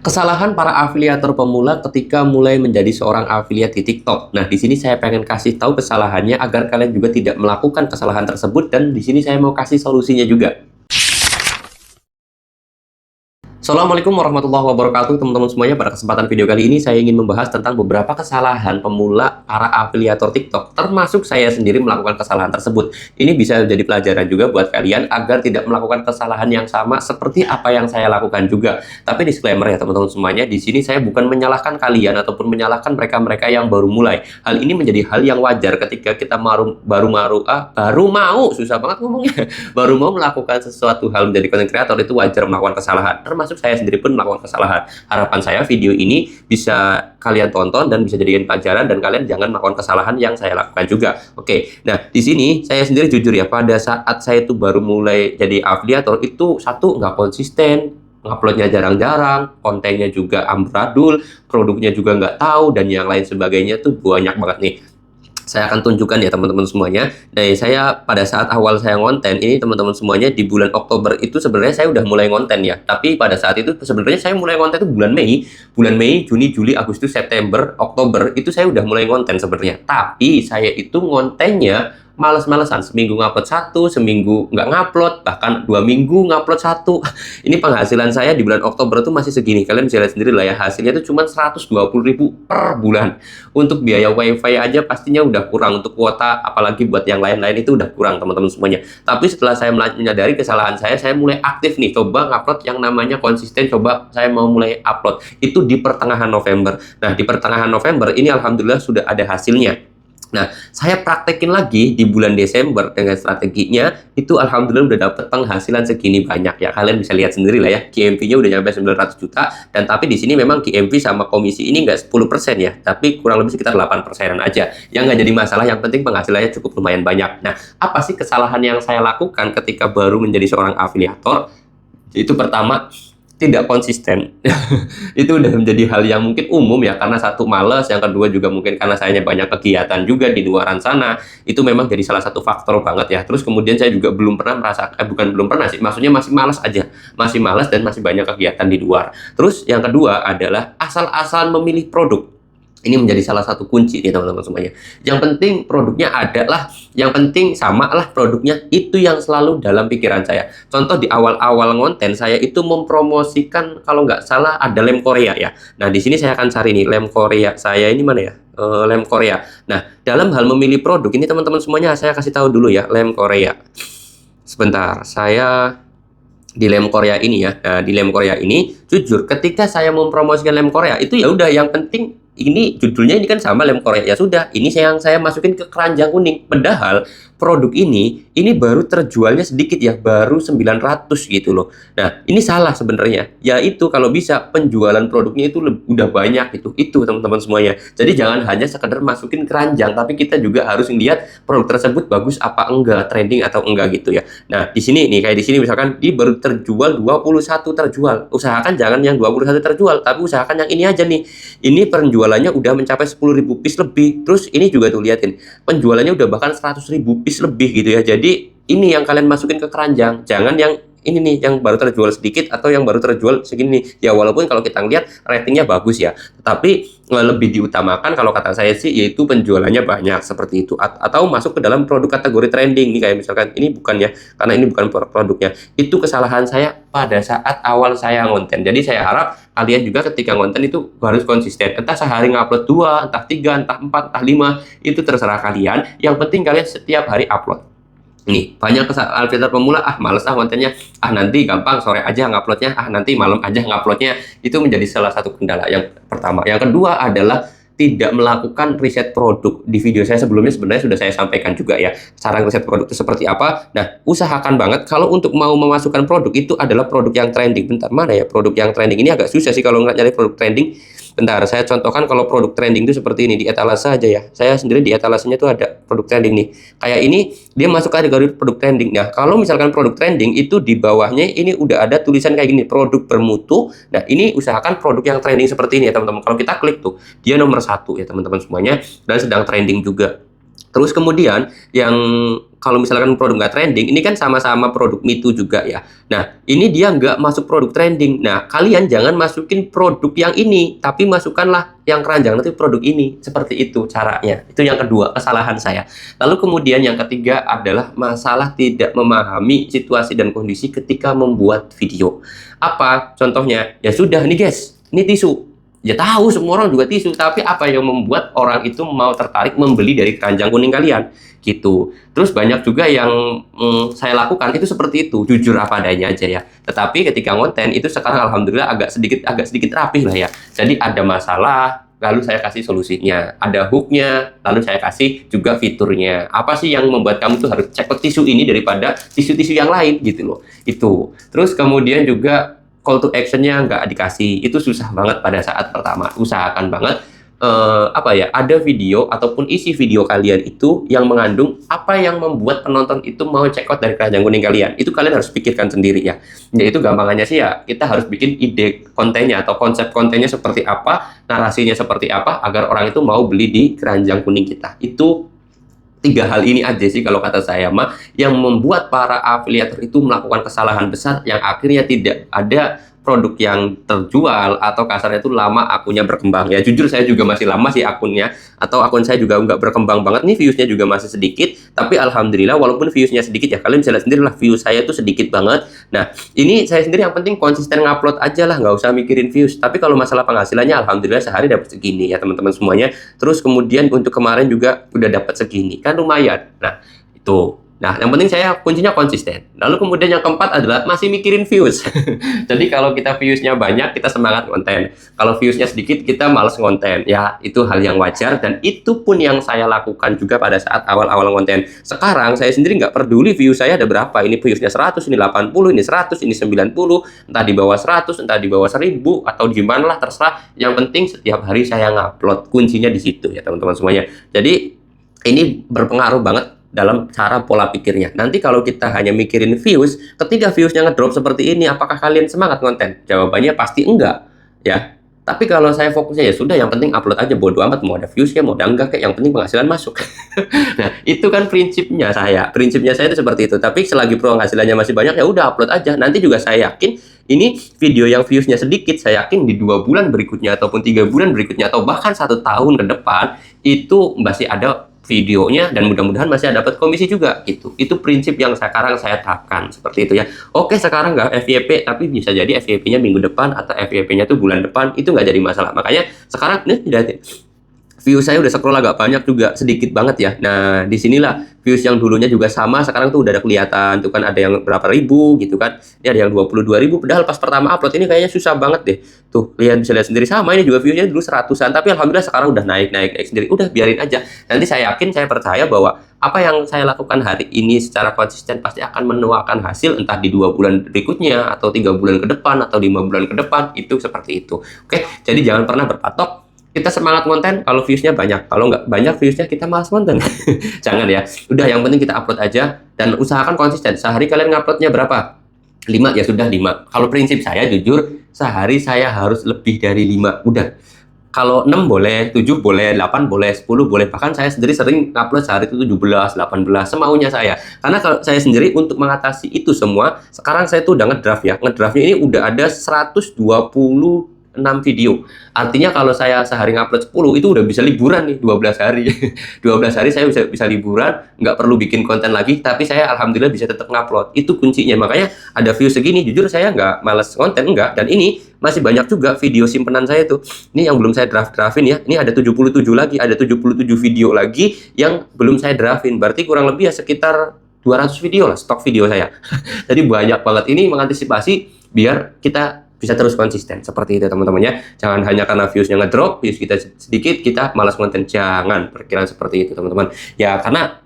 Kesalahan para afiliator pemula ketika mulai menjadi seorang afiliat di TikTok. Nah, di sini saya pengen kasih tahu kesalahannya agar kalian juga tidak melakukan kesalahan tersebut, dan di sini saya mau kasih solusinya juga. Assalamualaikum warahmatullahi wabarakatuh, teman-teman semuanya. Pada kesempatan video kali ini saya ingin membahas tentang beberapa kesalahan pemula para afiliator TikTok, termasuk saya sendiri melakukan kesalahan tersebut. Ini bisa jadi pelajaran juga buat kalian agar tidak melakukan kesalahan yang sama seperti apa yang saya lakukan juga. Tapi disclaimer ya teman-teman semuanya, di sini saya bukan menyalahkan kalian ataupun menyalahkan mereka-mereka yang baru mulai. Hal ini menjadi hal yang wajar ketika kita baru mau susah banget ngomongnya baru mau melakukan sesuatu hal menjadi content creator. Itu wajar melakukan kesalahan, termasuk saya sendiri pun melakukan kesalahan. Harapan saya video ini bisa kalian tonton dan bisa jadikan pelajaran, dan kalian jangan melakukan kesalahan yang saya lakukan juga. Oke, nah di sini saya sendiri jujur ya, pada saat saya itu baru mulai jadi afiliator itu satu nggak konsisten, nguploadnya jarang-jarang, kontennya juga amburadul, produknya juga nggak tahu, dan yang lain sebagainya tuh banyak banget nih. Saya akan tunjukkan ya teman-teman semuanya. Dari saya pada saat awal saya ngonten ini teman-teman semuanya, di bulan Oktober itu sebenarnya saya udah mulai ngonten ya. Tapi pada saat itu sebenarnya saya mulai ngonten itu bulan Mei, Juni, Juli, Agustus, September, Oktober itu saya udah mulai ngonten sebenarnya. Tapi saya itu ngontennya males-malesan, seminggu ngupload satu, seminggu nggak ngupload, bahkan 2 minggu ngupload satu. Ini penghasilan saya di bulan Oktober itu masih segini, kalian bisa lihat sendiri lah ya, hasilnya itu cuma 120.000 per bulan. Untuk biaya wifi aja pastinya udah kurang, untuk kuota apalagi buat yang lain-lain itu udah kurang teman-teman semuanya. Tapi setelah saya menyadari kesalahan saya mulai aktif nih, coba ngupload yang namanya konsisten, coba saya mau mulai upload itu di pertengahan November. Nah, di pertengahan November ini alhamdulillah sudah ada hasilnya. Nah, saya praktekin lagi di bulan Desember dengan strateginya, itu alhamdulillah udah dapet penghasilan segini banyak ya. Kalian bisa lihat sendiri lah ya, GMV-nya udah nyampe 900 juta, dan tapi di sini memang GMV sama komisi ini nggak 10% ya, tapi kurang lebih sekitar 8%-an aja. Yang nggak jadi masalah, yang penting penghasilannya cukup lumayan banyak. Nah, apa sih kesalahan yang saya lakukan ketika baru menjadi seorang afiliator? Itu pertama, tidak konsisten. Itu udah menjadi hal yang mungkin umum ya, karena satu males, yang kedua juga mungkin karena saya banyak kegiatan juga di luaran sana. Itu memang jadi salah satu faktor banget ya. Terus kemudian saya juga belum pernah merasakan, bukan belum pernah sih, maksudnya masih malas aja, masih malas dan masih banyak kegiatan di luar. Terus yang kedua adalah asal-asalan memilih produk. Ini menjadi salah satu kunci nih teman-teman semuanya. Yang penting produknya ada lah, yang penting sama lah produknya, itu yang selalu dalam pikiran saya. Contoh di awal-awal ngonten saya itu mempromosikan, kalau nggak salah ada lem Korea ya. Nah, di sini saya akan cari nih lem Korea saya ini mana ya? Lem Korea. Nah, dalam hal memilih produk ini teman-teman semuanya, saya kasih tahu dulu ya, lem Korea. Sebentar, saya di lem Korea ini ya. Nah, di lem Korea ini jujur ketika saya mempromosikan lem Korea itu ya udah, yang penting ini judulnya ini kan sama lem Korea, ya sudah, ini yang saya masukin ke keranjang kuning. Padahal produk ini baru terjualnya sedikit ya, baru 900 gitu loh. Nah, ini salah sebenarnya. Yaitu kalau bisa penjualan produknya itu udah banyak itu teman-teman semuanya. Jadi jangan hanya sekedar masukin keranjang, tapi kita juga harus melihat produk tersebut bagus apa enggak, trending atau enggak gitu ya. Nah, di sini nih, kayak di sini misalkan di baru terjual 21 terjual. Usahakan jangan yang 21 terjual, tapi usahakan yang ini aja nih. Ini penjualannya udah mencapai 10.000 piece lebih. Terus ini juga tuh liatin, penjualannya udah bahkan 100.000 piece lebih gitu ya. Jadi ini yang kalian masukin ke keranjang, jangan yang ini nih yang baru terjual sedikit atau yang baru terjual segini ya. Walaupun kalau kita lihat ratingnya bagus ya, tetapi lebih diutamakan kalau kata saya sih yaitu penjualannya banyak seperti itu, atau masuk ke dalam produk kategori trending nih, kayak misalkan ini bukan ya, karena ini bukan produknya. Itu kesalahan saya pada saat awal saya ngonten. Jadi saya harap kalian juga ketika ngonten itu harus konsisten, entah sehari ngupload 2, entah 3, entah 4, entah 5, itu terserah kalian. Yang penting kalian setiap hari upload. Nih, banyak afiliator pemula, males kontennya, nanti gampang sore aja nguploadnya, nanti malam aja nguploadnya. Itu menjadi salah satu kendala yang pertama. Yang kedua adalah tidak melakukan riset produk. Di video saya sebelumnya sebenarnya sudah saya sampaikan juga ya, cara riset produk itu seperti apa. Nah, usahakan banget kalau untuk mau memasukkan produk itu adalah produk yang trending. Bentar, mana ya produk yang trending? Ini agak susah sih kalau nggak nyari produk trending. Bentar, saya contohkan kalau produk trending itu seperti ini, di etalase aja ya. Saya sendiri di etalasenya tuh ada produk trending nih. Kayak ini, dia masuk kategori produk trending. Nah, kalau misalkan produk trending itu di bawahnya ini udah ada tulisan kayak gini, produk bermutu. Nah, ini usahakan produk yang trending seperti ini ya teman-teman. Kalau kita klik tuh, dia nomor 1 ya teman-teman semuanya, dan sedang trending juga. Terus kemudian yang kalau misalkan produk nggak trending, ini kan sama-sama produk Me Too juga ya. Nah, ini dia nggak masuk produk trending. Nah, kalian jangan masukin produk yang ini, tapi masukkanlah yang keranjang nanti produk ini. Seperti itu caranya. Itu yang kedua, kesalahan saya. Lalu kemudian yang ketiga adalah masalah tidak memahami situasi dan kondisi ketika membuat video. Apa contohnya? Ya sudah nih guys, ini tisu. Ya tahu semua orang juga tisu, tapi apa yang membuat orang itu mau tertarik membeli dari keranjang kuning kalian gitu. Terus banyak juga yang saya lakukan itu seperti itu, jujur apa adanya aja ya. Tetapi ketika konten itu sekarang alhamdulillah agak sedikit rapih lah ya. Jadi ada masalah, lalu saya kasih solusinya, ada hooknya, lalu saya kasih juga fiturnya. Apa sih yang membuat kamu tuh harus cek tisu ini daripada tisu-tisu yang lain gitu loh. Itu. Terus kemudian juga call to action-nya nggak dikasih, itu susah banget pada saat pertama. Usahakan banget ada video ataupun isi video kalian itu yang mengandung apa yang membuat penonton itu mau check out dari keranjang kuning kalian. Itu kalian harus pikirkan sendiri ya. Jadi itu gampangannya sih ya, kita harus bikin ide kontennya atau konsep kontennya seperti apa, narasinya seperti apa agar orang itu mau beli di keranjang kuning kita. Itu 3 hal ini aja sih kalau kata saya mah yang membuat para afiliator itu melakukan kesalahan besar yang akhirnya tidak ada produk yang terjual atau kasarnya itu lama akunnya berkembang. Ya jujur saya juga masih lama sih akunnya, atau akun saya juga nggak berkembang banget nih, viewsnya juga masih sedikit, tapi alhamdulillah walaupun viewsnya sedikit ya kalian bisa lihat sendiri lah, views saya itu sedikit banget. Nah ini saya sendiri yang penting konsisten ngupload aja lah, nggak usah mikirin views. Tapi kalau masalah penghasilannya alhamdulillah sehari dapat segini ya teman-teman semuanya. Terus kemudian untuk kemarin juga udah dapat segini, kan lumayan. Nah itu. Nah, yang penting saya kuncinya konsisten. Lalu kemudian yang keempat adalah masih mikirin views. Jadi kalau kita viewsnya banyak, kita semangat konten. Kalau viewsnya sedikit, kita males konten. Ya, itu hal yang wajar. Dan itu pun yang saya lakukan juga pada saat awal-awal konten. Sekarang, saya sendiri nggak peduli views saya ada berapa. Ini viewsnya 100, ini 80, ini 100, ini 90. Entah di bawah 100, entah di bawah 1000, atau gimana lah, terserah. Yang penting setiap hari saya ngupload. Kuncinya di situ ya, teman-teman semuanya. Jadi, ini berpengaruh banget dalam cara pola pikirnya. Nanti kalau kita hanya mikirin views, ketika viewsnya ngedrop seperti ini, apakah kalian semangat konten? Jawabannya pasti enggak, ya. Tapi kalau saya fokusnya ya sudah, yang penting upload aja, bodo amat mau ada viewsnya, mau ada enggak, kayak yang penting penghasilan masuk. Nah, itu kan prinsipnya saya. Prinsipnya saya itu seperti itu. Tapi selagi penghasilannya masih banyak, ya udah upload aja. Nanti juga saya yakin ini video yang viewsnya sedikit, saya yakin di 2 bulan berikutnya ataupun 3 bulan berikutnya atau bahkan 1 tahun ke depan itu masih ada videonya dan mudah-mudahan masih dapat komisi juga gitu. Itu prinsip yang sekarang saya terapkan seperti itu ya. Oke, sekarang nggak FYP, tapi bisa jadi FYP-nya minggu depan atau FYP-nya tuh bulan depan, itu nggak jadi masalah. Makanya sekarang nih views saya udah scroll agak banyak juga, sedikit banget ya. Nah, disinilah views yang dulunya juga sama, sekarang tuh udah ada kelihatan. Tuh kan ada yang berapa ribu gitu kan. Ini ada yang 22.000, padahal pas pertama upload ini kayaknya susah banget deh. Tuh, kalian bisa lihat sendiri sama, ini juga viewsnya dulu 100-an, tapi alhamdulillah sekarang udah naik sendiri. Udah, biarin aja. Nanti saya yakin, saya percaya bahwa apa yang saya lakukan hari ini secara konsisten pasti akan menuakan hasil entah di 2 bulan berikutnya, atau 3 bulan ke depan, atau 5 bulan ke depan, itu seperti itu. Oke, jadi jangan pernah berpatok. Kita semangat konten kalau viewsnya banyak, kalau nggak banyak viewsnya kita malas konten. Jangan ya, udah yang penting kita upload aja dan usahakan konsisten. Sehari kalian nguploadnya berapa? 5 ya sudah 5. Kalau prinsip saya jujur, sehari saya harus lebih dari 5, udah. Kalau 6 boleh, 7 boleh, 8 boleh, 10 boleh. Bahkan saya sendiri sering upload sehari itu 17, 18, semaunya saya. Karena kalau saya sendiri untuk mengatasi itu semua, sekarang saya tuh udah ngedraft ya. Ngedraftnya ini udah ada 126 video. Artinya kalau saya sehari ngupload 10, itu udah bisa liburan nih, 12 hari. 12 hari saya bisa liburan, nggak perlu bikin konten lagi, tapi saya alhamdulillah bisa tetap ngupload. Itu kuncinya. Makanya ada view segini, jujur saya nggak males konten, enggak. Dan ini masih banyak juga video simpenan saya tuh. Ini yang belum saya draftin ya. Ini ada 77 lagi, ada 77 video lagi yang belum saya draftin. Berarti kurang lebih ya sekitar 200 video lah, stok video saya. Jadi banyak banget. Ini mengantisipasi biar kita bisa terus konsisten seperti itu teman-teman ya. Jangan hanya karena viewsnya ngedrop, views kita sedikit kita malas konten. Jangan perkiraan seperti itu teman-teman ya, karena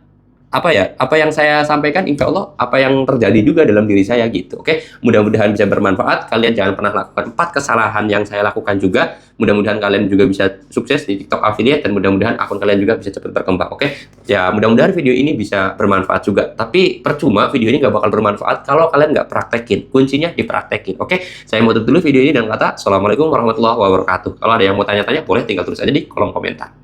apa yang saya sampaikan insya Allah apa yang terjadi juga dalam diri saya gitu. Oke, mudah-mudahan bisa bermanfaat. Kalian jangan pernah lakukan 4 kesalahan yang saya lakukan juga. Mudah-mudahan kalian juga bisa sukses di TikTok affiliate dan mudah-mudahan akun kalian juga bisa cepat berkembang. Oke, ya mudah-mudahan video ini bisa bermanfaat juga. Tapi percuma video ini nggak bakal bermanfaat kalau kalian nggak praktekin. Kuncinya dipraktekin. Oke, saya mau tutup dulu video ini dan kata Assalamualaikum warahmatullahi wabarakatuh. Kalau ada yang mau tanya-tanya boleh tinggal tulis aja di kolom komentar.